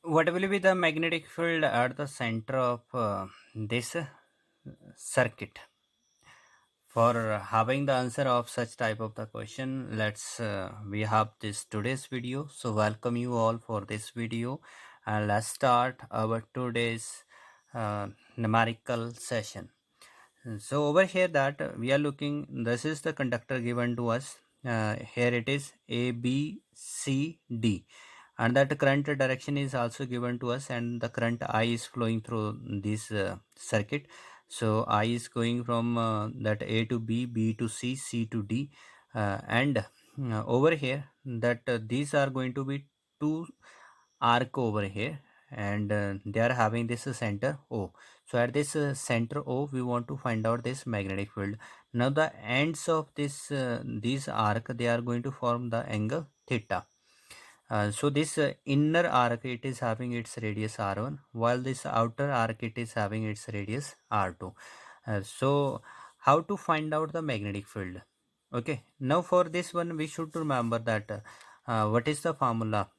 What will be the magnetic field at the center of this circuit? For having the answer of such type of the question, let's we have this today's video. So welcome you all for this video, and let's start our today's numerical session. So over here that we are looking, this is the conductor given to us. Here it is A, B, C, D, and that current direction is also given to us, and the current I is flowing through this circuit. So I is going from that A to B, B to C, C to D, and over here that these are going to be two arc over here, and they are having this center O. So at this center O, we want to find out this magnetic field. Now the ends of this arc, they are going to form the angle theta. So this inner arc, it is having its radius r1, while this outer arc, it is having its radius r2. So how to find out the magnetic field? Okay, now for this one we should remember that what is the formula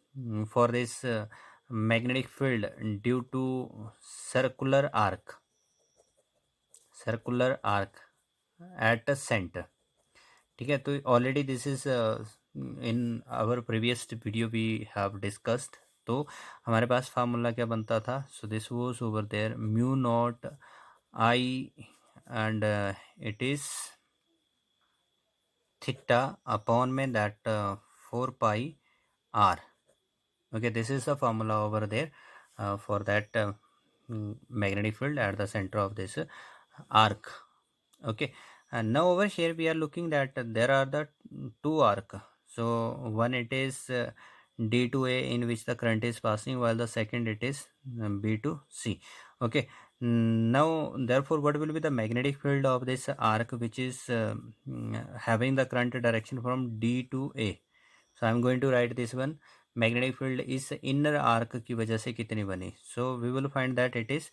for this magnetic field due to circular arc at the center. ठीक है, तो already this is in our previous video we have discussed. तो हमारे पास फार्मूला क्या बनता था? So this was over there mu not I and it is theta upon में that 4 pi r. Okay, this is the formula over there for that magnetic field at the center of this arc. Okay, and now over here we are looking that there are the two arc. So one, it is D to A, in which the current is passing, while the second, it is B to C. Okay, now therefore what will be the magnetic field of this arc which is having the current direction from D to A? So I am going to write this one. Magnetic field is inner arc की वजह से कितनी बनी? So we will find that it is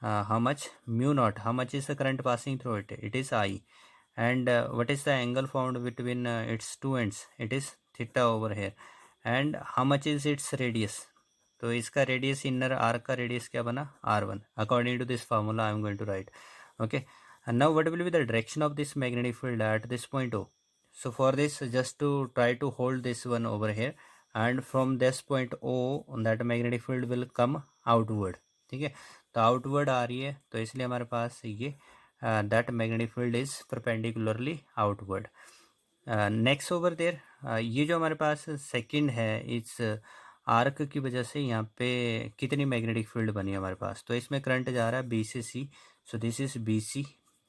how much? Mu naught. How much is the current passing through it? It is I. And what is the angle found between its two ends? It is theta over here. And how much is its radius? तो इसका radius, inner arc का radius क्या बना? r1. According to this formula I am going to write. Okay, and now what will be the direction of this magnetic field at this point O? So for this, just to try to hold this one over here, and from this point O, that magnetic field will come outward. ठीक है, तो outward आ रही है, तो इसलिए हमारे पास ये that magnetic field is perpendicularly outward. Next over there, ये जो हमारे पास सेकंड है, इस आर्क की वजह से यहाँ पे कितनी मैग्नेटिक फील्ड बनी है हमारे पास? तो इसमें करंट जा रहा है बी से C. So this is B C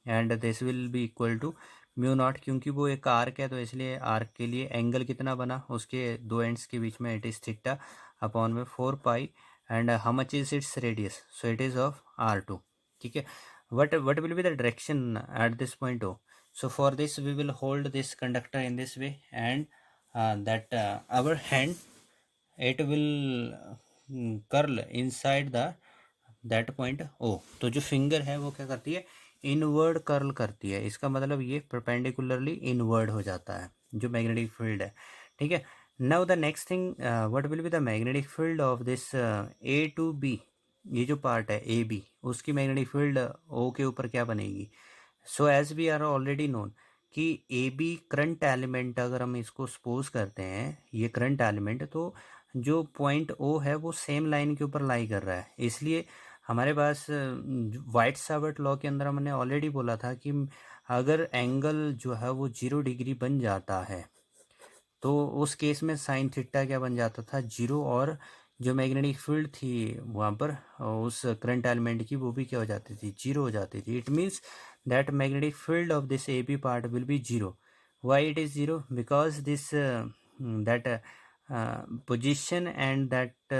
and this will be equal to mu naught. क्योंकि वो एक आर्क है, तो इसलिए आर्क के लिए एंगल कितना बना? उसके दो एंड्स के बीच में, इट इज थीटा अपॉन में 4 pi. And how much is its radius? So it is of r2. ठीक है, what will be the direction at this point O? So for this we will hold this conductor in this way, and that our hand, it will curl inside the that point O. तो जो finger है वो क्या करती है? Inward curl करती है. इसका मतलब ये परपेंडिकुलरली इनवर्ड हो जाता है जो मैग्नेटिक फील्ड है. ठीक है, now the next thing, what will be the magnetic field of this A to B. ये जो पार्ट है ए बी, उसकी मैग्नेटिक फील्ड ओ के ऊपर क्या बनेगी? So as we are already known कि ए बी करंट एलिमेंट, अगर हम इसको सपोज करते हैं ये करंट एलिमेंट, तो जो पॉइंट ओ है वो सेम लाइन के ऊपर लाई कर रहा है. इसलिए हमारे पास वाइट सावर्ट लॉ के अंदर हमने ऑलरेडी बोला था कि अगर एंगल जो है वो 0 डिग्री बन जाता है, तो उस केस में साइन थीटा क्या बन जाता था? 0. और जो मैग्नेटिक फील्ड थी वहाँ पर उस करंट एलिमेंट की, वो भी क्या हो जाती थी? 0 हो जाती थी. It means that magnetic field of this A B part will be 0. Why it is 0? Because this that position and that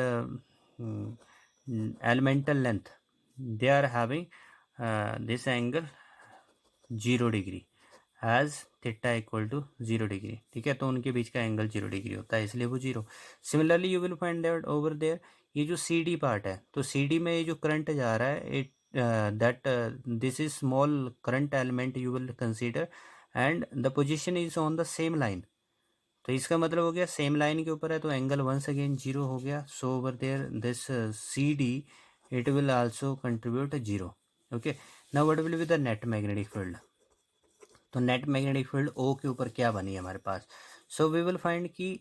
elemental length, they are having this angle 0 degree as theta equal to 0 degree. ठीक है, तो उनके बीच का angle 0 degree होता है, इसलिए वो 0. Similarly you will find that over there, ये जो सी डी पार्ट है, तो सी डी में ये जो करंट जा रहा है, it that this is small current element you will consider, and the position is on the same line. तो इसका मतलब हो गया सेम लाइन के ऊपर है तो एंगल वंस अगेन जीरो हो गया. So over there this C D it will also contribute zero. Okay, now what will be the net magnetic field. तो नेट मैग्नेटिक फील्ड ओ के ऊपर क्या बनी है हमारे पास. सो वी विल फाइंड कि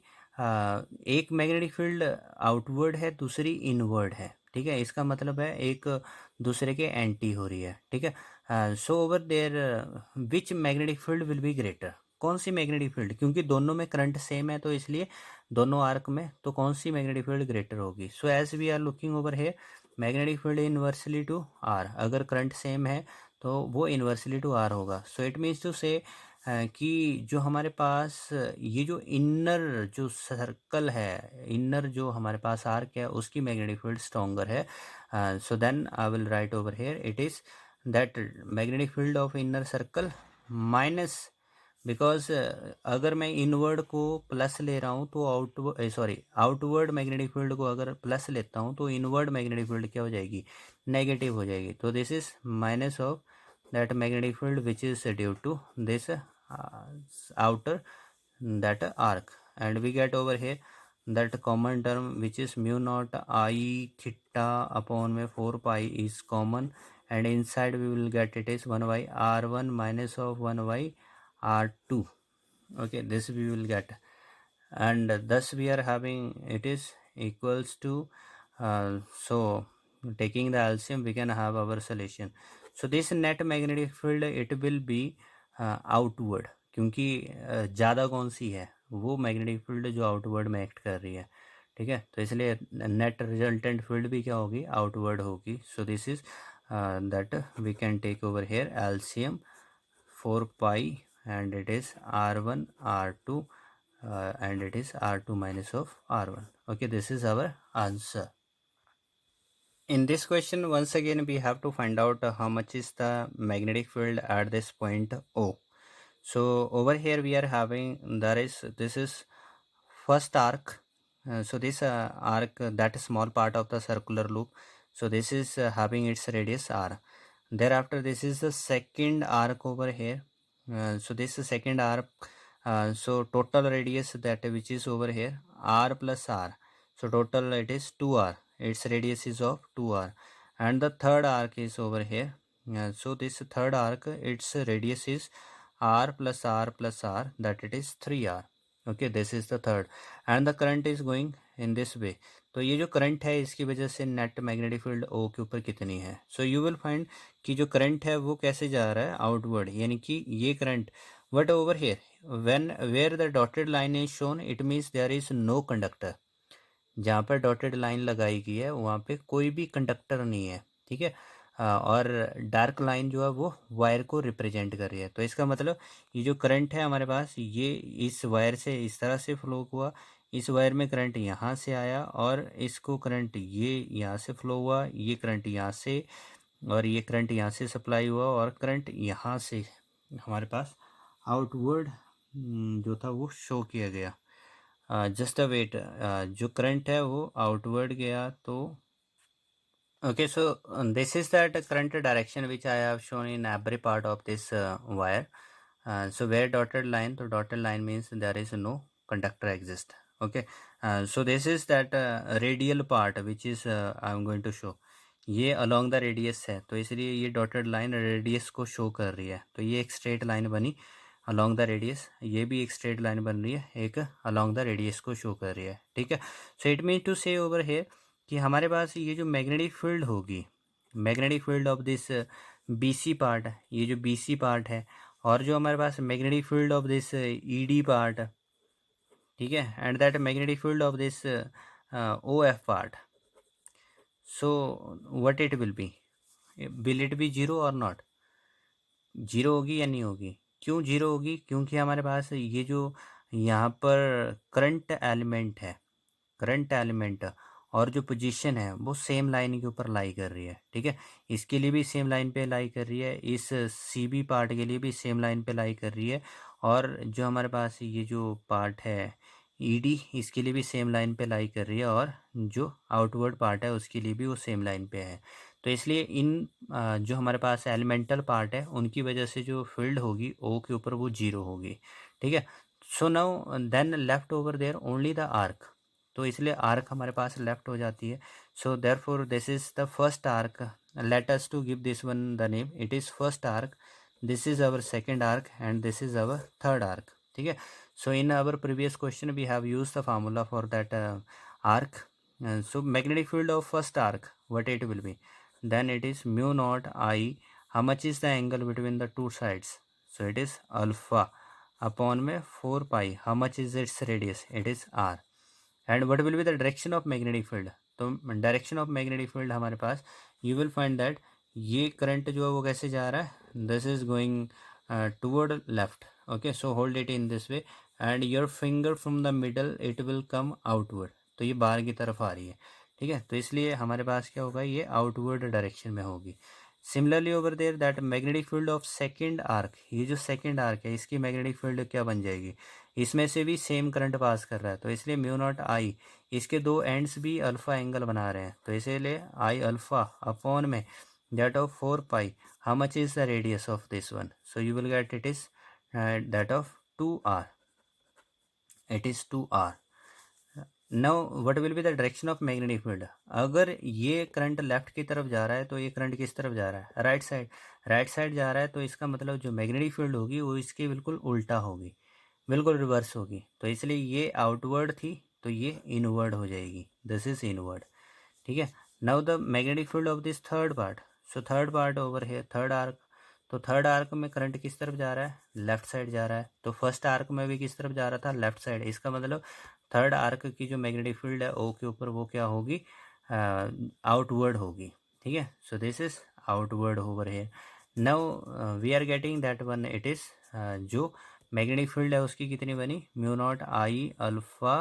एक मैग्नेटिक फील्ड आउटवर्ड है, दूसरी इनवर्ड है. ठीक है, इसका मतलब है एक दूसरे के एंटी हो रही है. ठीक है, so over there which magnetic field will be greater. कौन सी मैग्नेटिक फील्ड, क्योंकि दोनों में करंट सेम है तो इसलिए दोनों आर्क में, तो कौन सी मैग्नेटिक फील्ड ग्रेटर होगी. So as we are looking over here magnetic field inversely to R, अगर करंट सेम है तो वो इन्वर्सली टू आर होगा. सो इट मीन्स टू से कि जो हमारे पास ये जो इनर जो सर्कल है, इनर जो हमारे पास आर्क है उसकी मैग्नेटिक फील्ड स्ट्रॉन्गर है. So then I will write over here it is that magnetic field of inner circle minus, because अगर मैं इनवर्ड को प्लस ले रहा हूँ तो आउटवर्ड मैग्नेटिक फील्ड को अगर प्लस लेता हूँ तो इनवर्ड मैग्नेटिक फील्ड क्या हो जाएगी, नेगेटिव हो जाएगी. तो this is minus of that magnetic field which is due to this outer that arc, and we get over here that common term which is mu naught I theta upon में 4 pi is common, and inside we will get it is 1 by r1 minus of 1 by r2. Okay, this we will get, and thus we are having it is equals to so taking the LCM we can have our solution. So this net magnetic field it will be outward, क्योंकि ज़्यादा कौन सी है, वो magnetic field जो outward में act कर रही है. ठीक है, तो इसलिए नेट रिजल्टेंट फील्ड भी क्या होगी, आउटवर्ड होगी. So this is that we can take over here LCM 4 pi and it is r1 r2 and it is r2 minus of r1. Okay, this is our answer. In this question once again we have to find out how much is the magnetic field at this point O. So over here we are having, this is first arc. So this arc, that small part of the circular loop, so this is having its radius r. Thereafter this is the second arc over here. So this is second arc, so total radius that which is over here r plus r, so total it is 2r, its radius is of 2r. And the third arc is over here. So this third arc, its radius is r plus r plus r, that it is 3r. Okay, this is the third, and the current is going in this way. तो ये जो current है इसकी वजह से net magnetic field O के ऊपर कितनी है. सो यू विल फाइंड कि जो करंट है वो कैसे जा रहा है, आउटवर्ड, यानी कि ये current. But over here when where the dotted line is shown it means there is no conductor. जहाँ पर डॉटेड लाइन लगाई गई है वहाँ पे कोई भी कंडक्टर नहीं है. ठीक है, और डार्क लाइन जो है वो वायर को रिप्रेजेंट कर रही है. तो इसका मतलब ये जो करंट है हमारे पास ये इस वायर से इस तरह से फ्लो हुआ, इस वायर में करंट यहाँ से आया और इसको करंट ये यहाँ से फ्लो हुआ, ये करंट यहाँ से, और ये करंट यहाँ से सप्लाई हुआ, और करंट यहाँ से हमारे पास आउटवर्ड जो था वो शो किया गया. जस्ट अ वेट, जो करंट है वो आउटवर्ड गया. तो okay, so this is that current direction which I have shown in every part of this wire. So where dotted line, so dotted line means there is no conductor exist. Okay, so this is that radial part which is I am going to show. ये along the radius है तो इसलिए ये dotted line radius को show कर रही है. तो ये एक straight line बनी along the radius, ये भी एक straight line बन रही है, एक along the radius को show कर रही है. ठीक है, so it means to say over here कि हमारे पास ये जो मैग्नेटिक फील्ड होगी, magnetic field of this BC part, ये जो BC पार्ट है, और जो हमारे पास magnetic field of this ED part, ठीक है, and that magnetic field of this OF part. So what it will it be zero और नॉट, जीरो होगी या नहीं होगी. क्यों जीरो होगी, क्योंकि हमारे पास ये जो यहाँ पर करंट एलिमेंट है, करंट एलिमेंट और जो पोजीशन है वो सेम लाइन के ऊपर लाई कर रही है. ठीक है, इसके लिए भी सेम लाइन पे लाई कर रही है, इस CB पार्ट के लिए भी सेम लाइन पे लाई कर रही है, और जो हमारे पास ये जो पार्ट है ED इसके लिए भी सेम लाइन पे लाई कर रही है, और जो आउटवर्ड पार्ट है उसके लिए भी वो सेम लाइन पे है. तो इसलिए इन जो हमारे पास एलिमेंटल पार्ट है उनकी वजह से जो फील्ड होगी ओ के ऊपर वो जीरो होगी. ठीक है, so now then left over there only the arc, तो इसलिए आर्क हमारे पास लेफ्ट हो जाती है. So therefore this is the first arc. Let us to give this one the name. It is first arc, this is our second arc and this is our third arc. ठीक है. So in our previous question we have use the formula for that arc. So magnetic field of first arc, what it will be? Then it is mu naught I. How much is the angle between the two sides? So it is alpha upon में 4 pi. How much is its radius? It is r. And what will be the direction of magnetic field? तो direction of magnetic field हमारे पास you will find that ये current जो है वो कैसे जा रहा है, this is going toward left. Okay, so hold it in this way and your finger from the middle it will come outward. तो ये बाहर की तरफ आ रही है. ठीक है, तो इसलिए हमारे पास क्या होगा, ये आउटवर्ड डायरेक्शन में होगी. Similarly over there that magnetic field of second arc, ये जो सेकंड आर्क है इसकी मैग्नेटिक फील्ड क्या बन जाएगी, इसमें से भी सेम करंट पास कर रहा है तो इसलिए म्यू नॉट आई, इसके दो एंड्स भी अल्फा एंगल बना रहे हैं तो इसीलिए आई अल्फा अपॉन में that of 4 pi. How much is the radius of this one? So you will get it is that of 2r. It is 2r. Now what will be the direction of magnetic field? अगर ये current left की तरफ जा रहा है तो ये current किस तरफ जा रहा है, राइट साइड. राइट साइड जा रहा है तो इसका मतलब जो मैग्नेटिक फील्ड होगी वो इसके बिल्कुल उल्टा होगी, बिल्कुल रिवर्स होगी. तो इसलिए ये आउटवर्ड थी तो ये इनवर्ड हो जाएगी, दिस इज इनवर्ड. ठीक है. Now the magnetic field of this third part. So third part over here third arc. तो थर्ड आर्क में करंट किस तरफ जा रहा है, लेफ्ट साइड जा रहा है. तो फर्स्ट आर्क में भी किस तरफ जा रहा था, लेफ्ट साइड. इसका मतलब थर्ड आर्क की जो मैग्नेटिक फील्ड है ओ के ऊपर वो क्या होगी, आउटवर्ड होगी. ठीक है. So this is outward over here. Now we are getting that one. It is जो मैग्नेटिक फील्ड है उसकी कितनी बनी, mu not I alpha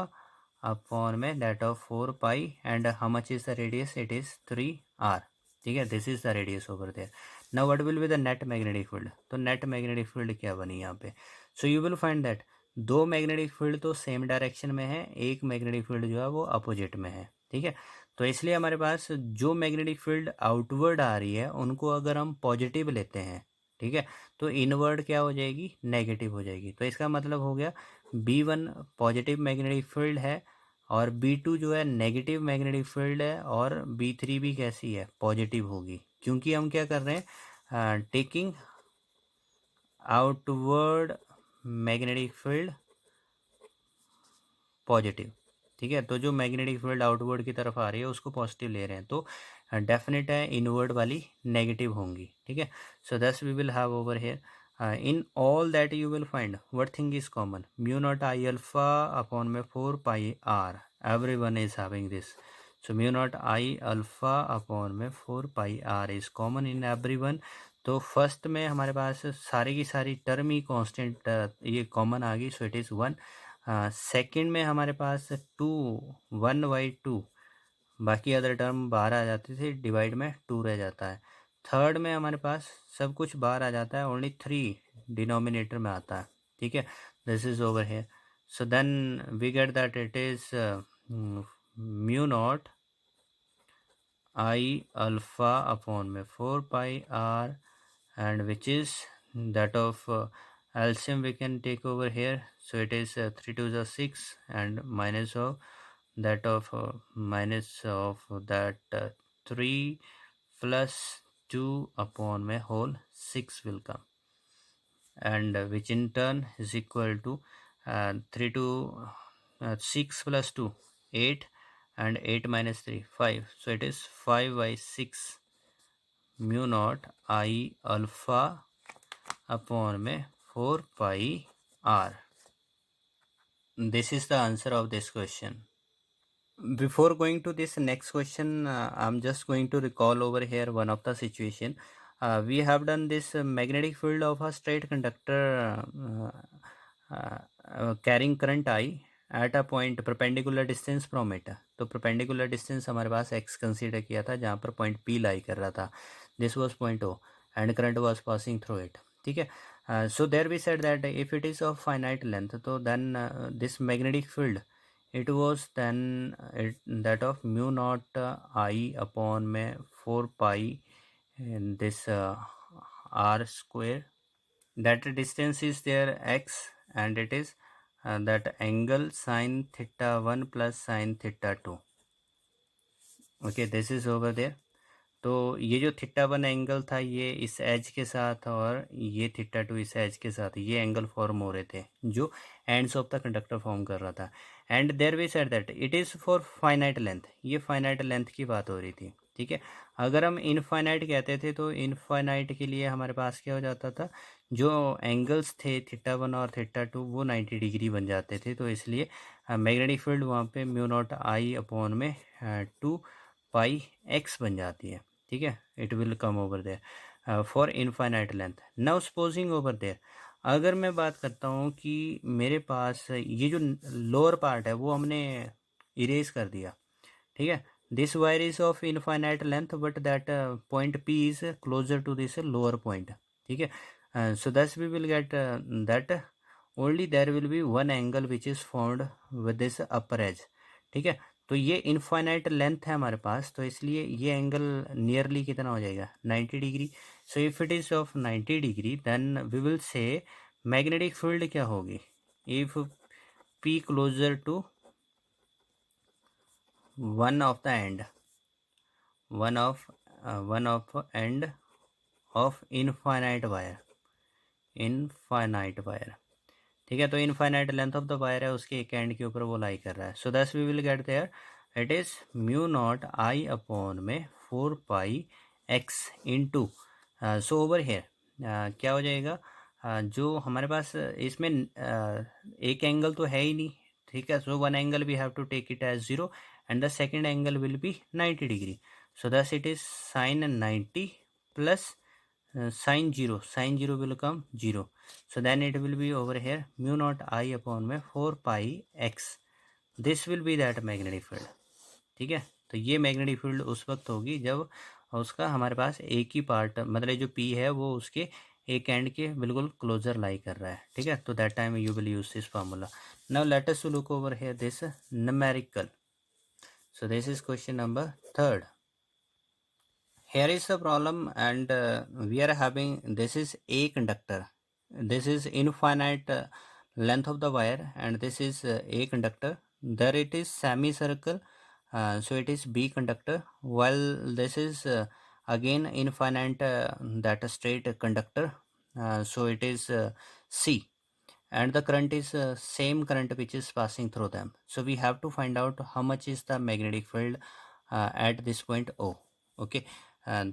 upon में that of 4 pi and how much is the radius, it is 3r. ठीक है, this is the radius over there. Now what will be the net magnetic field? तो net magnetic field क्या बनी यहाँ पे? So you will find that दो magnetic field तो same direction में है, एक मैग्नेटिक फील्ड जो है वो अपोजिट में है. ठीक है. तो इसलिए हमारे पास जो मैग्नेटिक फील्ड आउटवर्ड आ रही है उनको अगर हम पॉजिटिव लेते हैं, ठीक है, तो इनवर्ड क्या हो जाएगी, नेगेटिव हो जाएगी. तो इसका मतलब हो गया B1 पॉजिटिव मैग्नेटिक फील्ड है और B2 जो है नेगेटिव मैग्नेटिक फील्ड है और B3 भी कैसी है, पॉजिटिव होगी. क्योंकि हम क्या कर रहे हैं, taking outward magnetic field positive. ठीक है. तो जो मैग्नेटिक फील्ड आउटवर्ड की तरफ आ रही है उसको पॉजिटिव ले रहे हैं तो डेफिनेट है इनवर्ड वाली नेगेटिव होंगी. ठीक है. So thus we will have over here in all that you will find what thing is common, mu not I alpha upon में 4 pi r. Every one is having this. So mu not I alpha upon में 4 pi r is common in every one. तो first में हमारे पास सारी की सारी term ही कांस्टेंट ये कॉमन आ गई. सो इट इज़ 1. सेकंड में हमारे पास 2, 1/2, बाकी अदर टर्म बाहर आ जाती थी, डिवाइड में 2 रह जाता है. थर्ड में हमारे पास सब कुछ बाहर आ जाता है, ओनली 3 डिनोमिनेटर में आता है. ठीक है. This is over here. So then we get that it is mu not I alpha upon में 4 pi R and which is that of LCM we can take over here. So it is 3 to the 6 and minus of that of minus of that 3 plus 2 upon my whole 6 will come, and which in turn is equal to 3 to 6 plus 2 8 and 8 minus 3 5. So it is 5/6 mu naught I alpha upon में 4 pi are. This is the answer of this question. Before going to this next question, I'm just going to recall over here one of the situation. We have done this magnetic field of a straight conductor carrying current I at a point perpendicular distance from it. तो perpendicular distance हमारे पास x consider किया था जहाँ पर point P लाई कर रहा था. This was point O and current was passing through it. ठीक है. So there we said that if it is of finite length, तो then this magnetic field it was then that of mu naught I upon में 4 pi and this r square. That distance is there x and it is that angle sin theta 1 plus sin theta 2. Okay, this is over there. तो ये जो theta 1 angle था ये इस as के साथ और ये थीटा 2 इस एज के साथ ये एंगल फॉर्म हो रहे थे जो ends of the conductor form कर रहा था। And there we said that it is for finite length, ये फाइनाइट लेंथ की बात हो रही थी। ठीक है, अगर हम इनफाइनाइट कहते थे तो इनफाइनाइट के लिए हमारे पास क्या हो जाता था, जो एंगल्स थे थीटा 1 और थीटा 2 वो 90 डिग्री बन जाते थे। तो इसलिए मैग्नेटिक फील्ड वहाँ पे म्यू नॉट आई अपॉन में 2 पाई एक्स बन जाती है। ठीक है, it will come over there for infinite length. Now supposing over there, अगर मैं बात करता हूँ कि मेरे पास ये जो लोअर पार्ट है वो हमने इरेज कर दिया। ठीक है, this wire is of infinite length but that point P is closer to this lower point. ठीक है, so that we will get that only there will be one angle which is found with this upper edge. ठीक है, तो ये infinite length है हमारे पास, तो इसलिए ये एंगल नियरली कितना हो जाएगा 90 degree. So if it is of 90 degree then we will say magnetic field क्या होगी, if P closer to one of the end, one of end of infinite wire, infinite wire. ठीक है, तो infinite length of the wire है उसके एक and के ऊपर वो लाई कर रहा है। So that's we will get there it is mu not I upon में 4 पाई x into, so over here क्या हो जाएगा, जो हमारे पास इसमें एक एंगल तो है ही नहीं। ठीक है, so one angle we have to take it as 0 and the second angle will be 90 degree. So that's it is sine 90 plus sin 0, sin 0 will come 0. So then it will be over here mu naught I upon में 4 pi x. This will be that magnetic field. ठीक है, तो ये magnetic field उस वक्त होगी जब उसका हमारे पास एक ही पार्ट, मतलब जो P है वो उसके एक एंड के बिल्कुल क्लोजर लाई कर रहा है। ठीक है, तो that time you will use this formula. Now let us look over here this numerical. So this is question number 3rd. Here is the problem, and we are having, this is a conductor, this is infinite length of the wire, and this is a conductor. There it is semicircle, so it is B conductor, while this is again infinite that straight conductor, so it is C, and the current is same current which is passing through them. So we have to find out how much is the magnetic field at this point O. Okay,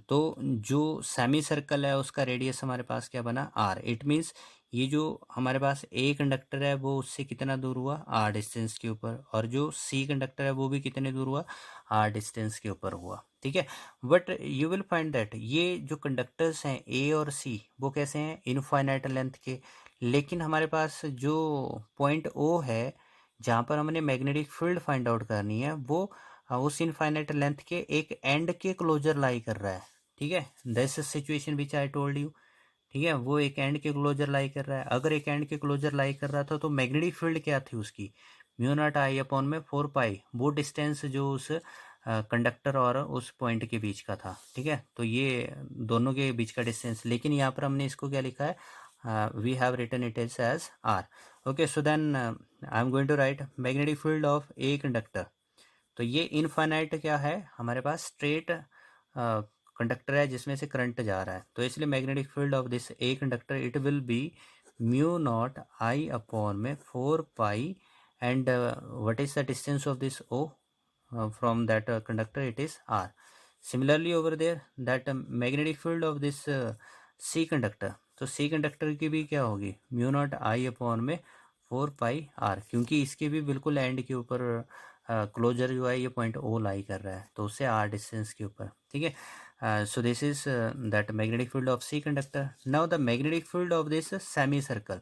तो जो semi circle है उसका radius हमारे पास क्या बना are. It means ये जो हमारे पास ए कंडक्टर है वो उससे कितना दूर हुआ आर डिस्टेंस के ऊपर, और जो सी कंडक्टर है वो भी कितने दूर हुआ आर डिस्टेंस के ऊपर हुआ। ठीक है, but you will find that ये जो कंडक्टर्स हैं ए और सी वो कैसे हैं इनफाइनाइट लेंथ के, लेकिन हमारे पास जो पॉइंट ओ है जहाँ पर हमने मैग्नेटिक फील्ड फाइंड आउट करनी है वो उस इनफाइनाइट लेंथ के एक एंड के क्लोजर लाई कर रहा है। ठीक है, this situation which I told you. ठीक है, वो एक एंड के क्लोजर लाई कर रहा है। अगर एक एंड के क्लोजर लाई कर रहा था तो मैग्नेटिक फील्ड क्या थी उसकी म्यू नॉट आई अपॉन में 4 पाई, वो डिस्टेंस जो उस कंडक्टर और उस पॉइंट के बीच का था। ठीक है, तो ये दोनों के बीच का डिस्टेंस, लेकिन यहाँ पर हमने इसको क्या लिखा है, we have written it is as R. Okay, so then I am going to write magnetic field of A conductor. तो ये इनफाइनाइट क्या है हमारे पास स्ट्रेट कंडक्टर है जिसमें से करंट जा रहा है, तो इसलिए magnetic field of this A conductor it will be mu not I upon में 4 pi, and what is the distance of this O from that conductor, it is r. Similarly over there that magnetic field of this C conductor, तो C conductor की भी क्या होगी mu naught I upon में 4 pi are, क्योंकि इसके भी बिल्कुल एंड के ऊपर क्लोजर जो है ये पॉइंट ओ लाई कर रहा है, तो उससे आर डिस्टेंस के ऊपर। ठीक है, so this is that magnetic field of C conductor. Now the magnetic field of this semi circle,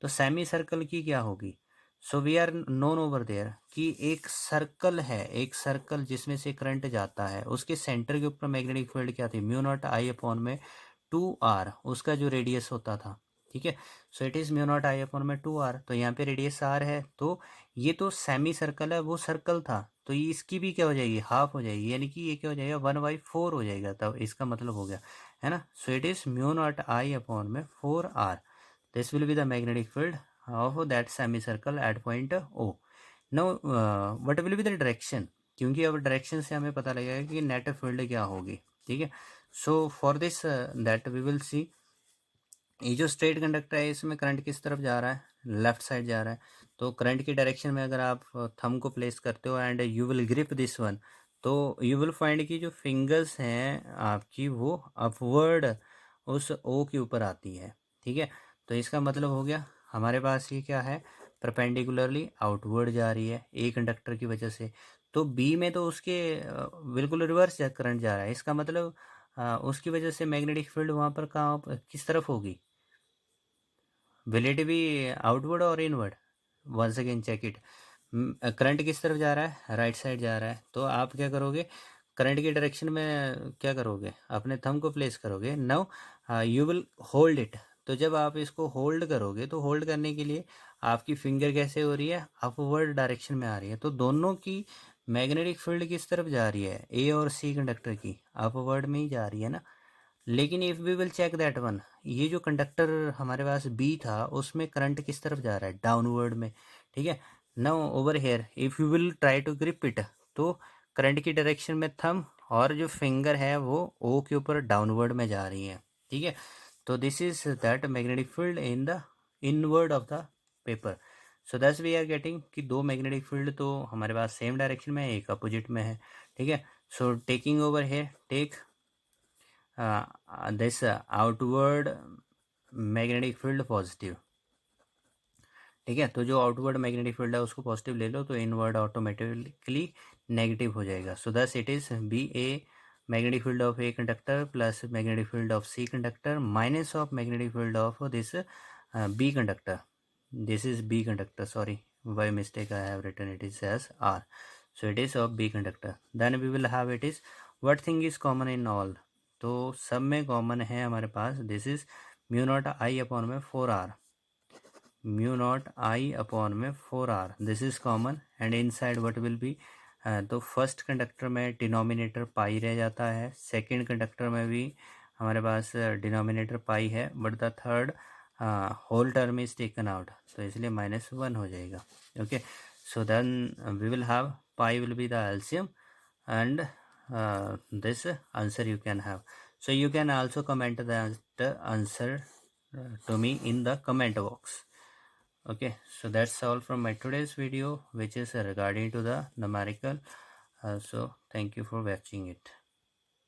तो सेमी सर्कल की क्या होगी, so we are known over there कि एक सर्कल है, एक सर्कल जिसमें से करंट जाता है उसके सेंटर के ऊपर मैग्नेटिक फील्ड क्या थी म्यू नॉट आई अपॉन में 2r, उसका जो रेडियस होता था। ठीक है, सो it is mu not I upon में 2r, तो यहाँ पे रेडियस r है, तो ये तो सेमी सर्कल है वो सर्कल था, तो ये इसकी भी क्या हो जाएगी हाफ हो जाएगी, यानी कि ये क्या हो जाएगा 1/4 हो जाएगा, तब इसका मतलब हो गया है ना। सो it is mu not I upon में 4r, this will be the magnetic field of that semicircle at point O. Now what will be the direction? क्योंकि अब डायरेक्शन से हमें पता लगेगा कि नेट फील्ड क्या होगी, ठीक है। So for this that we will see, ये जो स्ट्रेट कंडक्टर है इसमें करंट किस तरफ जा रहा है, लेफ्ट साइड जा रहा है। तो करंट की डायरेक्शन में अगर आप थंब को प्लेस करते हो and you will grip this one, तो यू विल फाइंड कि जो फिंगर्स हैं आपकी वो अपवर्ड उस ओ के ऊपर आती है, ठीक है। तो इसका मतलब हो गया हमारे पास ये क्या है, परपेंडिकुलरली आउटवर्ड जा रही है ए कंडक्टर की वजह से। तो बी में तो उसके बिल्कुल रिवर्स करंट जा रहा है, इसका मतलब उसकी वजह से मैग्नेटिक फील्ड वहाँ पर कहाँ किस तरफ होगी, विल इट बी आउटवर्ड और inward? Once again check it. Current किस तरफ जा रहा है, राइट साइड जा रहा है। तो आप क्या करोगे, करंट की डायरेक्शन में क्या करोगे, अपने थंब को प्लेस करोगे। Now you will hold it. तो जब आप इसको होल्ड करोगे तो होल्ड करने के लिए आपकी फिंगर कैसे हो रही है, अपवर्ड डायरेक्शन में आ रही है। तो दोनों की मैग्नेटिक फील्ड किस तरफ जा रही है, ए और सी कंडक्टर की अपवर्ड में ही जा रही है ना। लेकिन if we will check that one, ये जो कंडक्टर हमारे पास बी था उसमें करंट किस तरफ जा रहा है, डाउनवर्ड में, ठीक है। Now over here if you will try to grip it, तो करंट की डायरेक्शन में थंब और जो फिंगर है वो ओ के ऊपर डाउनवर्ड में जा रही है, ठीक है। तो this is that magnetic field in the inward of the paper. So that's we are getting कि दो मैग्नेटिक फील्ड तो हमारे पास सेम डायरेक्शन में है, एक अपोजिट में है, ठीक है। So taking over here take this outward magnetic field positive, ठीक है। तो जो आउटवर्ड मैग्नेटिक फील्ड है उसको पॉजिटिव ले लो तो इनवर्ड ऑटोमेटिकली नेगेटिव हो जाएगा। So thus it is B A magnetic field of A conductor plus magnetic field of C conductor minus of magnetic field of this B conductor. This is B conductor, sorry by mistake I have written it is as R. So it is of B conductor. Then we will have it is what thing is common in all. तो सब में common है हमारे पास, this is mu not I upon में 4R, mu not I upon में 4R, this is common. And inside what will be, तो first conductor में डिनोमिनेटर पाई रह जाता है, सेकेंड कंडक्टर में भी हमारे पास डिनोमिनेटर पाई है, but the third whole term is taken out, तो इसलिए -1 हो जाएगा, okay. So then we will have pi will be the LCM and this answer you can have. So you can also comment the answer to me in the comment box. Okay, so that's all from my today's video, which is regarding to the numerical. So thank you for watching it.